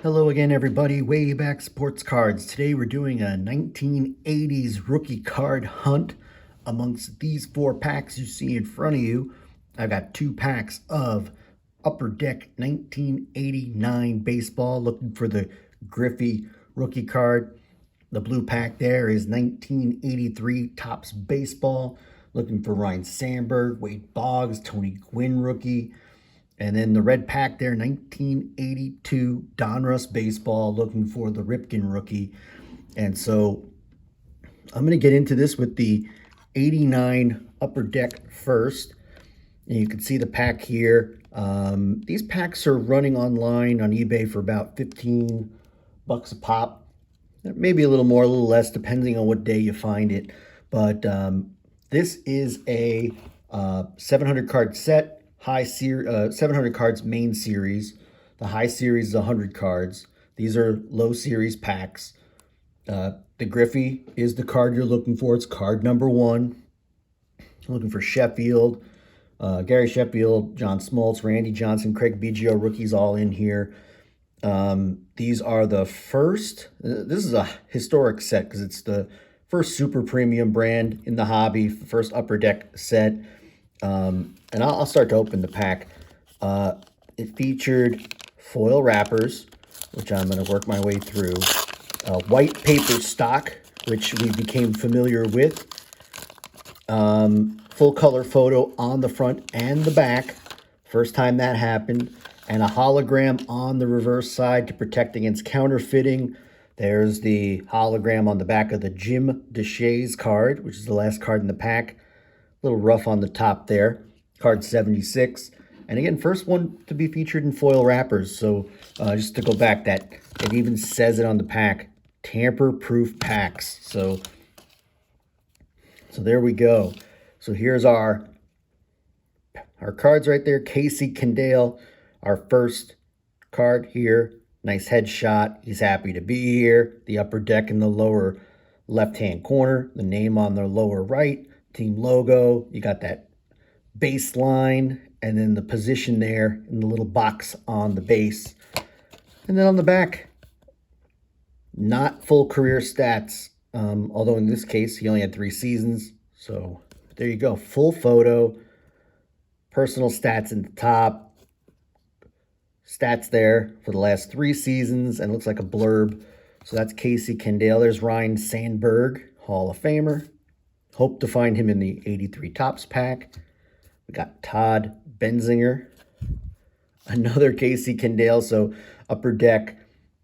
Hello again, everybody. Wayback Sports Cards. Today we're doing a 1980s rookie card hunt amongst these four packs you see in front of you. I've got two packs of Upper Deck 1989 baseball, looking for the Griffey rookie card. The blue pack there is 1983 Topps baseball, looking for Ryan Sandberg, Wade Boggs, Tony Gwynn rookie. And then the red pack there, 1982 Donruss baseball, looking for the Ripken rookie. And so I'm going to get into this with the 89 Upper Deck first. And you can see the pack here. These packs are running online on eBay for about 15 bucks a pop. Maybe a little more, a little less, depending on what day you find it. But this is a 700 card set. 700 cards main series. The high series is 100 cards. These are low series packs. The Griffey is the card you're looking for. It's card number 1. Looking for Sheffield, Gary Sheffield, John Smoltz, Randy Johnson, Craig Biggio, rookies all in here. These are the first. This is a historic set because it's the first super premium brand in the hobby, first Upper Deck set. And I'll start to open the pack. It featured foil wrappers, which I'm going to work my way through. White paper stock, which we became familiar with. Full color photo on the front and the back. First time that happened. And a hologram on the reverse side to protect against counterfeiting. There's the hologram on the back of the Jim Deshaies card, which is the last card in the pack. A little rough on the top there. Card 76. And again, first one to be featured in foil wrappers. So just to go back, that it even says it on the pack. Tamper-proof packs. So there we go. So here's our cards right there. Casey Kendall, our first card here. Nice headshot. He's happy to be here. The Upper Deck in the lower left-hand corner. The name on the lower right. Team logo. You got that baseline, and then the position there in the little box on the base. And then on the back, not full career stats, although in this case he only had 3 seasons. So there you go, full photo, personal stats in the top, stats there for the last 3 seasons, and looks like a blurb. So that's Casey Kendall. There's Ryan Sandberg, Hall of Famer. Hope to find him in the 83 Topps pack. We got Todd Benzinger, another Casey Kendall. So Upper Deck,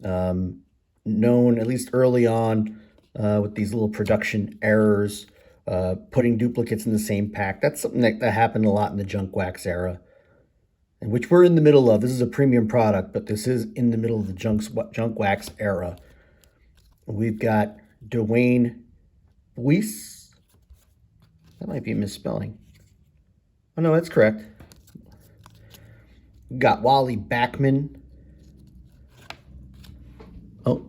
known at least early on with these little production errors, putting duplicates in the same pack. That's something that happened a lot in the junk wax era, and which we're in the middle of. This is a premium product, but this is in the middle of the junk wax era. We've got Dwayne Weiss. That might be a misspelling. Oh, no, that's correct. We've got Wally Backman. Oh,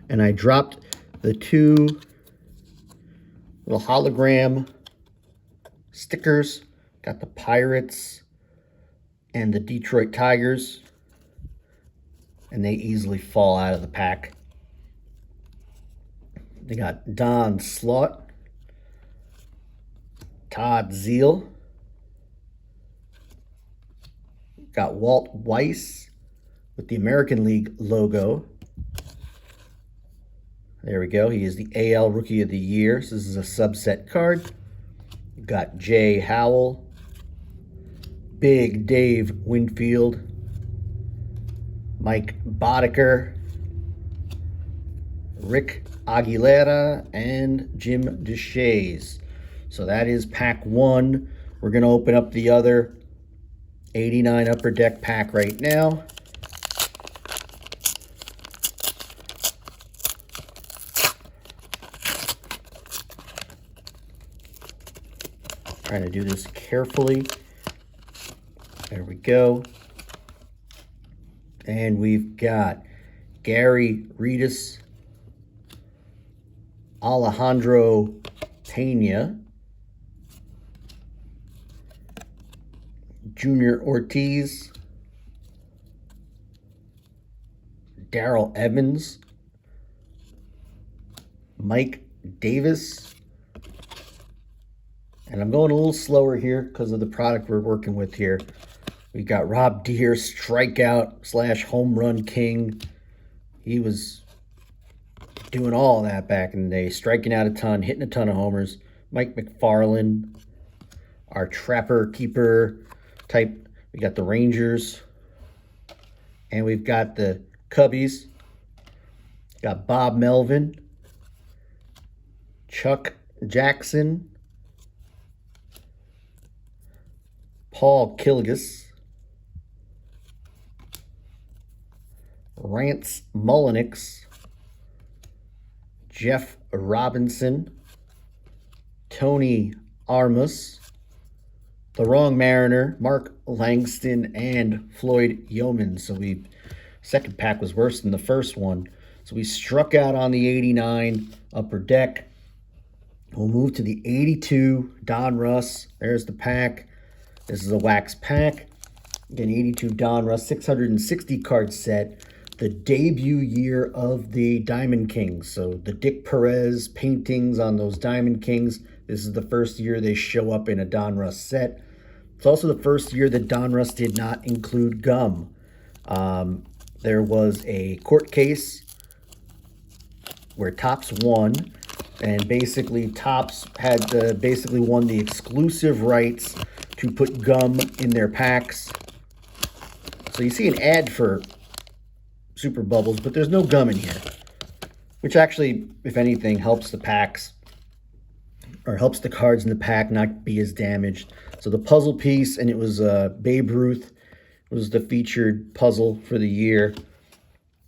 and I dropped the 2 little hologram stickers. Got the Pirates and the Detroit Tigers. And they easily fall out of the pack. They got Don Slaught, Todd Zeal. Got Walt Weiss with the American League logo. There we go. He is the AL Rookie of the Year. So this is a subset card. We've got Jay Howell, Big Dave Winfield, Mike Boddicker, Rick Aguilera, and Jim Deshaies. So that is pack 1. We're going to open up the other 89 Upper Deck pack right now. Trying to do this carefully. There we go. And we've got Gary Redus, Alejandro Pena, Junior Ortiz, Darrell Evans, Mike Davis, and I'm going a little slower here because of the product we're working with here. We got Rob Deere, strikeout / home run king. He was doing all that back in the day, striking out a ton, hitting a ton of homers. Mike McFarland, our trapper keeper type. We got the Rangers, and we've got the Cubbies. Got Bob Melvin, Chuck Jackson, Paul Kilgus, Rance Mullenix, Jeff Robinson, Tony Armas, The Wrong Mariner, Mark Langston, and Floyd Yeoman. So second pack was worse than the first one. So we struck out on the 89 upper deck. We'll move to the 82 Donruss. There's the pack. This is a wax pack. Again, 82 Donruss, 660 card set. The debut year of the Diamond Kings. So the Dick Perez paintings on those Diamond Kings. This is the first year they show up in a Donruss set. It's also the first year that Donruss did not include gum. There was a court case where Topps won, and basically Topps had basically won the exclusive rights to put gum in their packs. So you see an ad for Super Bubbles, but there's no gum in here, which actually, if anything, helps the packs, or helps the cards in the pack not be as damaged. So the puzzle piece, and it was Babe Ruth was the featured puzzle for the year.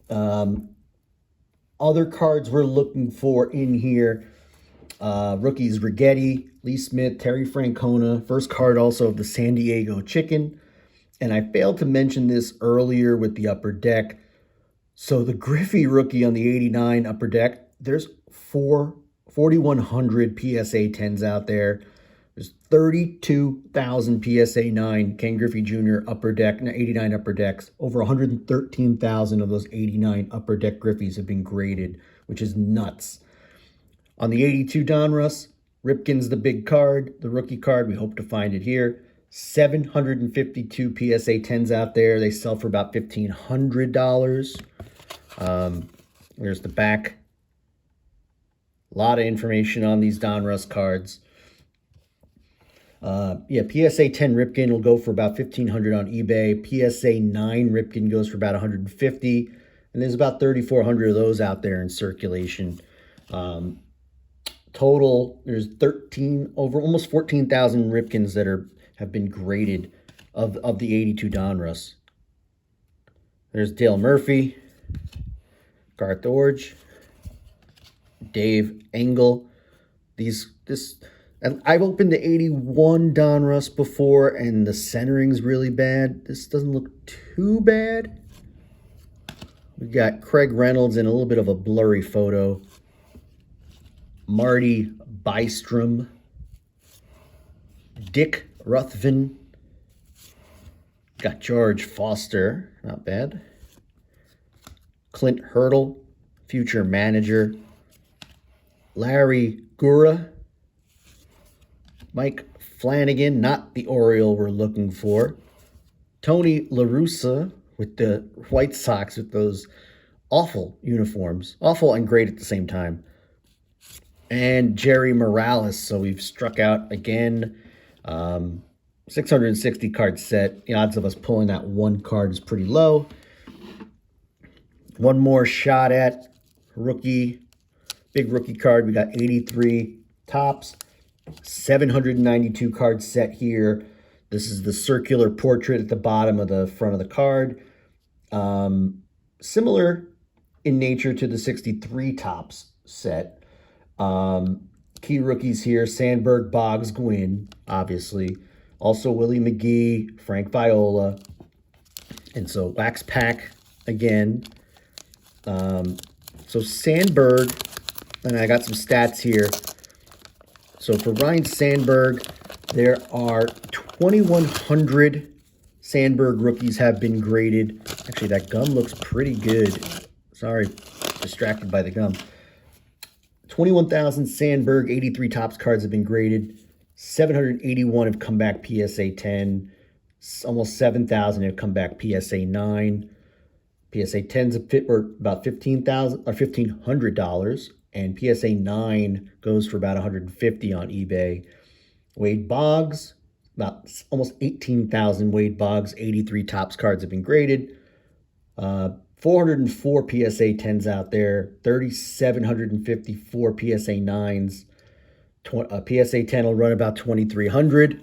Other cards we're looking for in here, rookies Righetti, Lee Smith, Terry Francona. First card also of the San Diego Chicken. And I failed to mention this earlier with the upper deck. So the Griffey rookie on the 89 upper deck, there's 4,100 PSA 10s out there. There's 32,000 PSA 9 Ken Griffey Jr. upper deck, 89 upper decks. Over 113,000 of those 89 upper deck Griffies have been graded, which is nuts. On the 82 Donruss, Ripken's the big card, the rookie card. We hope to find it here. 752 PSA 10s out there. They sell for about $1,500. There's the back. A lot of information on these Donruss cards. PSA 10 Ripken will go for about $1,500 on eBay. PSA 9 Ripken goes for about $150, and there's about 3,400 of those out there in circulation. Total, there's almost 14,000 Ripkens that have been graded of the 82 Donruss. There's Dale Murphy, Garth Orge, Dave Engel. I've opened the 81 Donruss before, and the centering's really bad. This doesn't look too bad. We got Craig Reynolds in a little bit of a blurry photo. Marty Bystrom. Dick Ruthven. Got George Foster. Not bad. Clint Hurdle, future manager. Larry Gura. Mike Flanagan, not the Oriole we're looking for. Tony La Russa with the White Sox with those awful uniforms. Awful and great at the same time. And Jerry Morales. So we've struck out again. 660 card set. The odds of us pulling that one card is pretty low. One more shot at rookie. Big rookie card. We got 83 Topps. 792 card set here. This is the circular portrait at the bottom of the front of the card. Similar in nature to the 63 Topps set. Key rookies here: Sandberg, Boggs, Gwynn, obviously. Also Willie McGee, Frank Viola. And so wax pack again. So Sandberg, and I got some stats here. So for Ryan Sandberg, there are 2,100 Sandberg rookies have been graded. Actually, that gum looks pretty good Sorry, distracted by the gum. 21,000 Sandberg, 83 Topps cards have been graded. 781 have come back PSA 10. Almost 7,000 have come back PSA 9. PSA 10s are about $15,000 or $1,500, and PSA 9 goes for about $150 on eBay. Wade Boggs, about almost 18,000 Wade Boggs, 83 Topps cards have been graded. 404 PSA 10s out there, 3,754 PSA 9s. A PSA 10 will run about 2,300.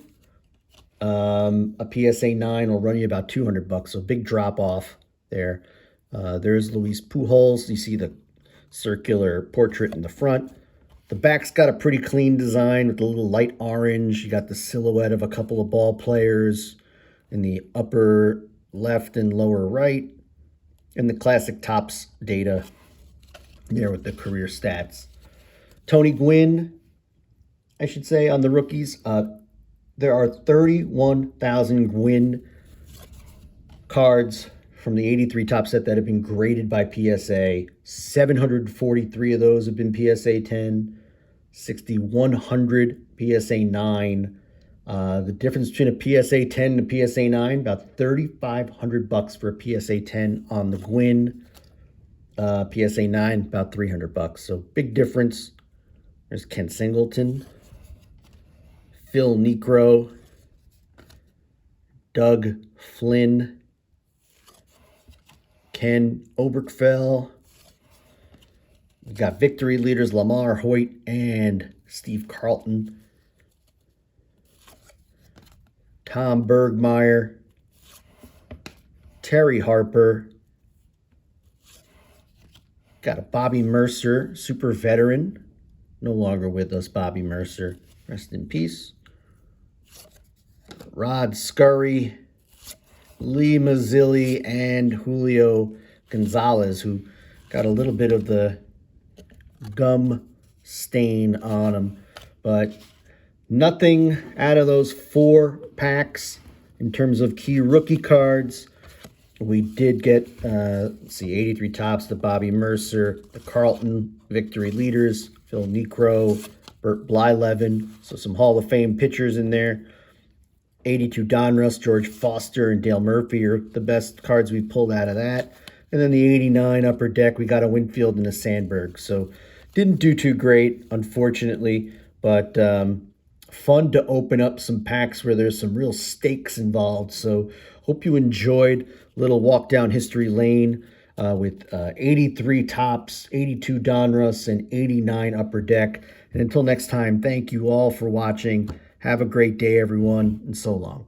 A PSA 9 will run you about $200, so big drop off there. There's Luis Pujols. You see the circular portrait in the front. The back's got a pretty clean design with a little light orange. You got the silhouette of a couple of ball players in the upper left and lower right, and the classic Topps data there with the career stats. Tony Gwynn, I should say, on the rookies. There are 31,000 Gwynn cards from the 83 Topps set that have been graded by PSA. 743 of those have been PSA 10, 6,100 PSA 9. The difference between a PSA 10 and a PSA 9, about $3,500 for a PSA 10 on the Gwynn. PSA 9, about $300. So big difference. There's Ken Singleton, Phil Niekro, Doug Flynn, Ken Oberkfell. We got victory leaders Lamar Hoyt and Steve Carlton. Tom Bergmeyer, Terry Harper. Got a Bobby Mercer, super veteran. No longer with us, Bobby Mercer. Rest in peace. Rod Scurry, Lee Mazzilli, and Julio Gonzalez, who got a little bit of the gum stain on them. But nothing out of those 4 packs in terms of key rookie cards. We did get, let's see, 83 Topps, the Bobby Mercer, the Carlton victory leaders, Phil Niekro, Bert Blyleven, so some Hall of Fame pitchers in there. 82 Donruss, George Foster, and Dale Murphy are the best cards we pulled out of that. And then the 89 Upper Deck, we got a Winfield and a Sandberg. So didn't do too great, unfortunately, but fun to open up some packs where there's some real stakes involved. So hope you enjoyed a little walk down history lane with 83 Topps, 82 Donruss, and 89 Upper Deck. And until next time, thank you all for watching. Have a great day, everyone, and so long.